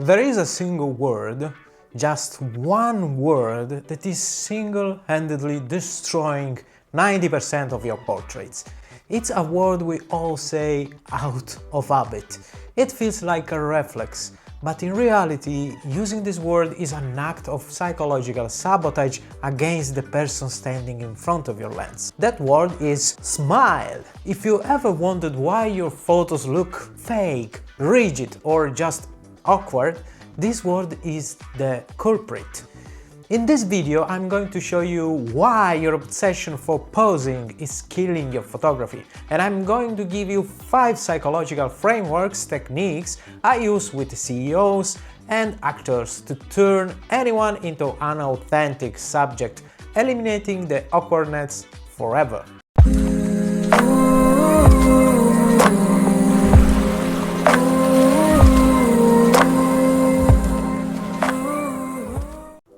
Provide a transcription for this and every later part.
There is a single word, just one word, that is single-handedly destroying 90% of your portraits. It's a word we all say out of habit. It feels like a reflex, but in reality, using this word is an act of psychological sabotage against the person standing in front of your lens. That word is smile. If you ever wondered why your photos look fake, rigid, or just awkward, this word is the culprit. In this video, I'm going to show you why your obsession for posing is killing your photography, and I'm going to give you 5 psychological frameworks, techniques I use with CEOs and actors to turn anyone into an authentic subject, eliminating the awkwardness forever.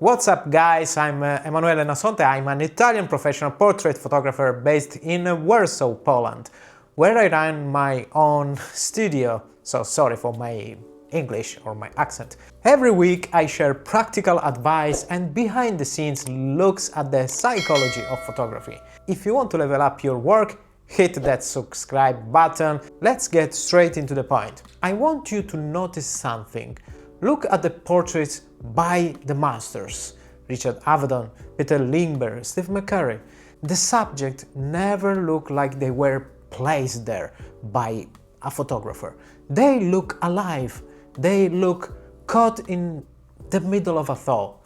What's up guys, I'm Emanuele Nasonte. I'm an Italian professional portrait photographer based in Warsaw, Poland, where I run my own studio, so sorry for my English or my accent. Every week I share practical advice and behind the scenes looks at the psychology of photography. If you want to level up your work, hit that subscribe button. Let's get straight into the point. I want you to notice something. Look at the portraits by the masters, Richard Avedon, Peter Lindbergh, Steve McCurry. The subject never looked like they were placed there by a photographer. They look alive, they look caught in the middle of a thought.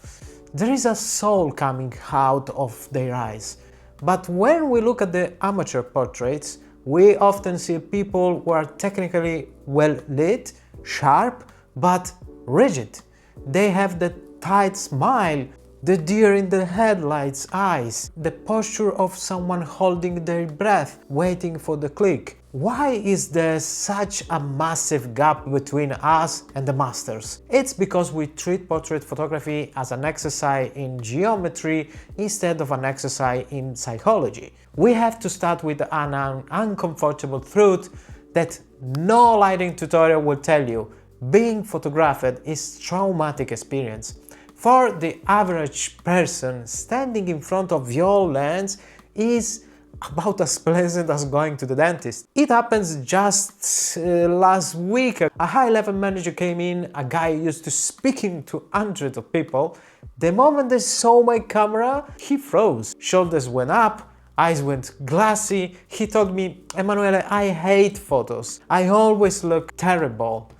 There is a soul coming out of their eyes. But when we look at the amateur portraits, we often see people who are technically well lit, sharp, but rigid. They have the tight smile, the deer in the headlights eyes, the posture of someone holding their breath, waiting for the click. Why is there such a massive gap between us and the masters? It's because we treat portrait photography as an exercise in geometry instead of an exercise in psychology. We have to start with an uncomfortable truth that no lighting tutorial will tell you. Being photographed is a traumatic experience. For the average person, standing in front of your lens is about as pleasant as going to the dentist. It happens just last week. A high-level manager came in, a guy used to speaking to hundreds of people. The moment they saw my camera, he froze. Shoulders went up, eyes went glassy. He told me, "Emanuele, I hate photos. I always look terrible."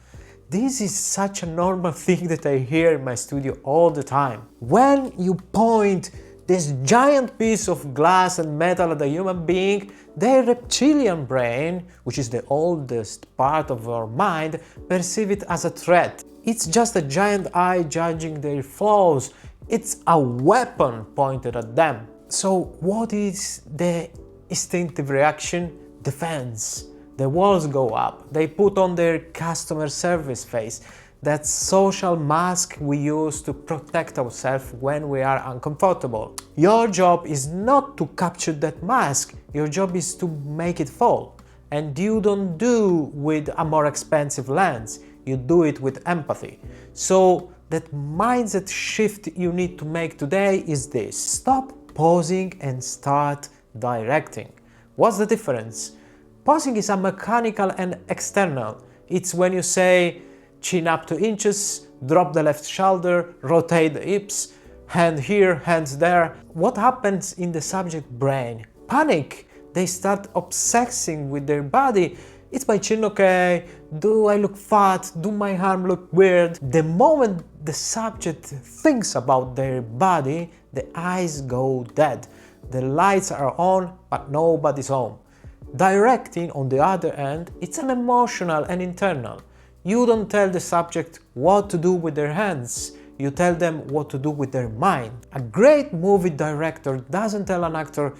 This is such a normal thing that I hear in my studio all the time. When you point this giant piece of glass and metal at a human being, their reptilian brain, which is the oldest part of our mind, perceive it as a threat. It's just a giant eye judging their flaws. It's a weapon pointed at them. So what is the instinctive reaction? Defense. The walls go up, they put on their customer service face, that social mask we use to protect ourselves when we are uncomfortable. Your job is not to capture that mask, your job is to make it fall. And you don't do with a more expensive lens, you do it with empathy. So that mindset shift you need to make today is this: stop posing and start directing. What's the difference? Posing is a mechanical and external. It's when you say chin up 2 inches, drop the left shoulder, rotate the hips, hand here, hands there. What happens in the subject brain? Panic. They start obsessing with their body. Is my chin okay? Do I look fat? Do my arm look weird? The moment the subject thinks about their body, the eyes go dead. The lights are on, but nobody's home. Directing, on the other hand, it's an emotional and internal. You don't tell the subject what to do with their hands, you tell them what to do with their mind. A great movie director doesn't tell an actor,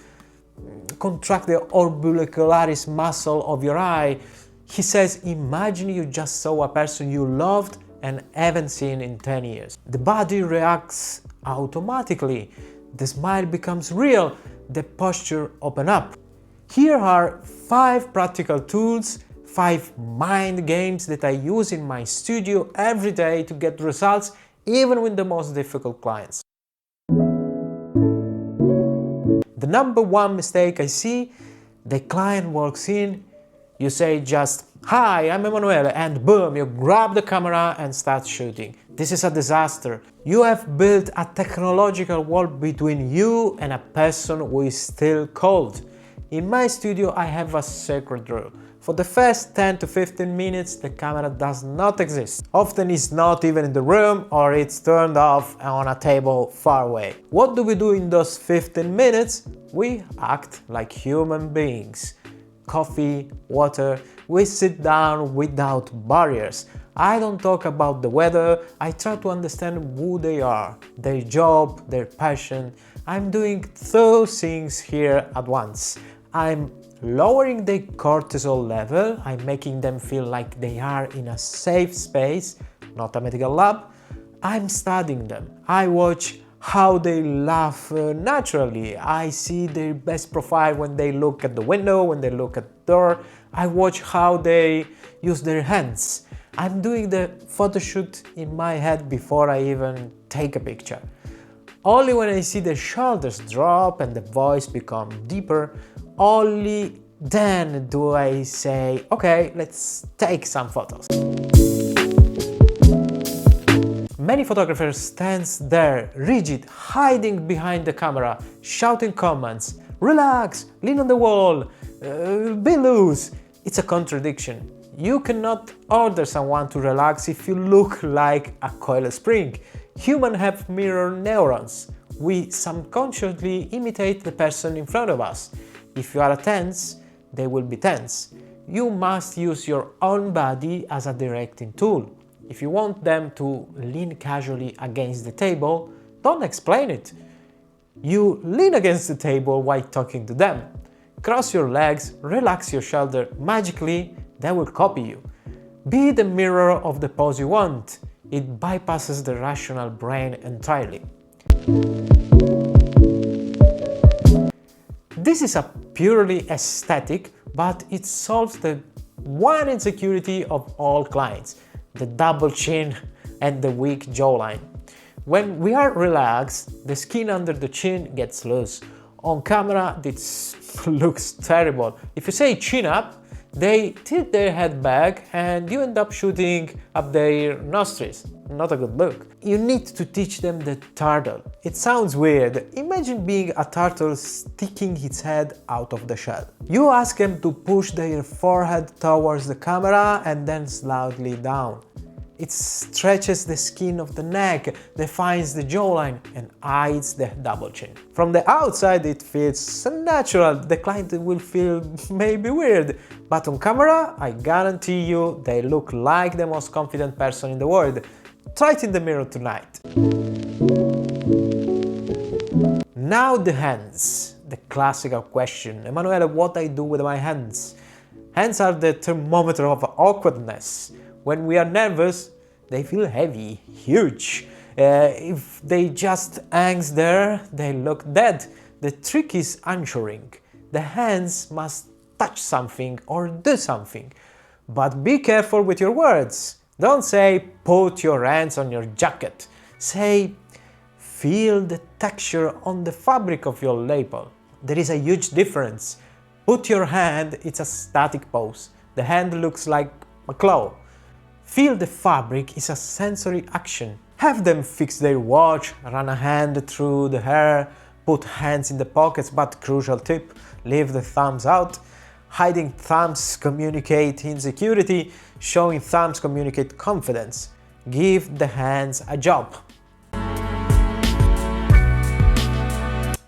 contract the orbicularis muscle of your eye. He says, imagine you just saw a person you loved and haven't seen in 10 years. The body reacts automatically, the smile becomes real, the posture opens up. Here are 5 practical tools 5 mind games that I use in my studio every day to get results even with the most difficult clients. The number one mistake I see, the client walks in, you say just, "Hi, I'm Emanuele," and boom, you grab the camera and start shooting. This is a disaster. You have built a technological wall between you and a person who is still cold. In my studio, I have a sacred rule. For the first 10 to 15 minutes, the camera does not exist. Often it's not even in the room or it's turned off on a table far away. What do we do in those 15 minutes? We act like human beings. Coffee, water, we sit down without barriers. I don't talk about the weather, I try to understand who they are, their job, their passion. I'm doing those things here at once. I'm lowering their cortisol level, I'm making them feel like they are in a safe space, not a medical lab. I'm studying them. I watch how they laugh naturally. I see their best profile when they look at the window, when they look at the door. I watch how they use their hands. I'm doing the photo shoot in my head before I even take a picture. Only when I see their shoulders drop and the voice become deeper, only then do I say, okay, let's take some photos. Many photographers stand there, rigid, hiding behind the camera, shouting comments, "Relax, lean on the wall, be loose." It's a contradiction. You cannot order someone to relax if you look like a coiled spring. Humans have mirror neurons. We subconsciously imitate the person in front of us. If you are tense, they will be tense. You must use your own body as a directing tool. If you want them to lean casually against the table, don't explain it. You lean against the table while talking to them. Cross your legs, relax your shoulder, magically they will copy you. Be the mirror of the pose you want. It bypasses the rational brain entirely. This is a purely aesthetic, but it solves the one insecurity of all clients, the double chin and the weak jawline. When we are relaxed, the skin under the chin gets loose. On camera, this looks terrible. If you say chin up, they tilt their head back and you end up shooting up their nostrils. Not a good look. You need to teach them the turtle. It sounds weird. Imagine being a turtle sticking its head out of the shell. You ask them to push their forehead towards the camera and then slightly down. It stretches the skin of the neck, defines the jawline and hides the double chin. From the outside it feels natural, the client will feel maybe weird, but on camera I guarantee you they look like the most confident person in the world. Try it in the mirror tonight. Now the hands. The classical question. Emanuele, what I do with my hands? Hands are the thermometer of awkwardness. When we are nervous, they feel heavy, huge. If they just hang there, they look dead. The trick is anchoring. The hands must touch something or do something. But be careful with your words. Don't say, put your hands on your jacket. Say, feel the texture on the fabric of your lapel. There is a huge difference. Put your hand, it's a static pose. The hand looks like a claw. Feel the fabric is a sensory action. Have them fix their watch, run a hand through the hair, put hands in the pockets, but crucial tip, leave the thumbs out. Hiding thumbs communicate insecurity, showing thumbs communicate confidence. Give the hands a job.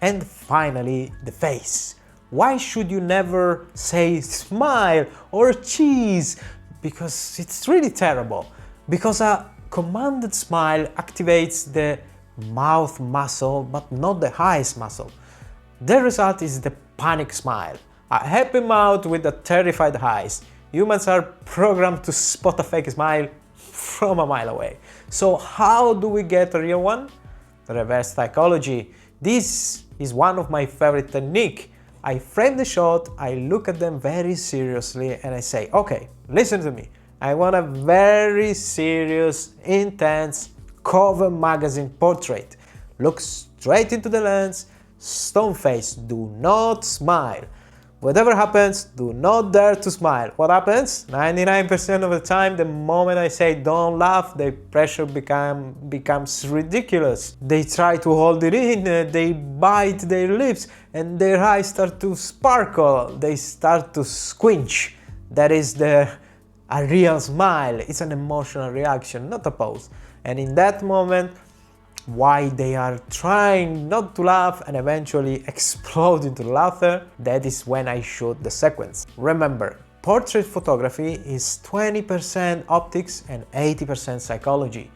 And finally, the face. Why should you never say smile or cheese? Because it's really terrible. Because a commanded smile activates the mouth muscle but not the eyes muscle. The result is the panic smile. A happy mouth with a terrified eyes. Humans are programmed to spot a fake smile from a mile away. So how do we get a real one? Reverse psychology. This is one of my favorite techniques. I frame the shot, I look at them very seriously and I say, okay, listen to me. I want a very serious, intense cover magazine portrait. Look straight into the lens, stone face, do not smile. Whatever happens, do not dare to smile. What happens? 99% of the time, the moment I say don't laugh, the pressure becomes ridiculous. They try to hold it in, they bite their lips, and their eyes start to sparkle. They start to squinch. That is a real smile. It's an emotional reaction, not a pose. And in that moment, why they are trying not to laugh and eventually explode into laughter, that is when I shoot the sequence. Remember, portrait photography is 20% optics and 80% psychology.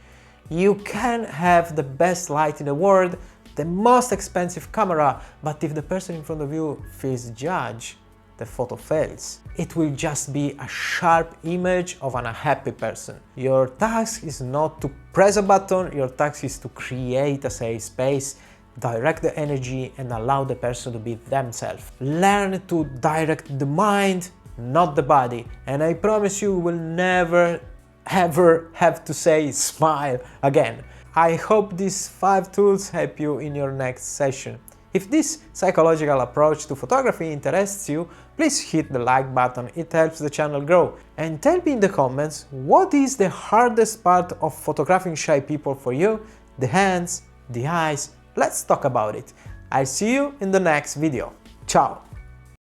You can have the best light in the world, the most expensive camera, but if the person in front of you feels judged, the photo fails. It will just be a sharp image of an unhappy person. Your task is not to press a button, your task is to create a safe space, direct the energy and allow the person to be themselves. Learn to direct the mind, not the body. And I promise you will never ever have to say smile again. I hope these 5 tools help you in your next session. If this psychological approach to photography interests you, please hit the like button, it helps the channel grow. And tell me in the comments, what is the hardest part of photographing shy people for you? The hands, the eyes, let's talk about it. I'll see you in the next video. Ciao!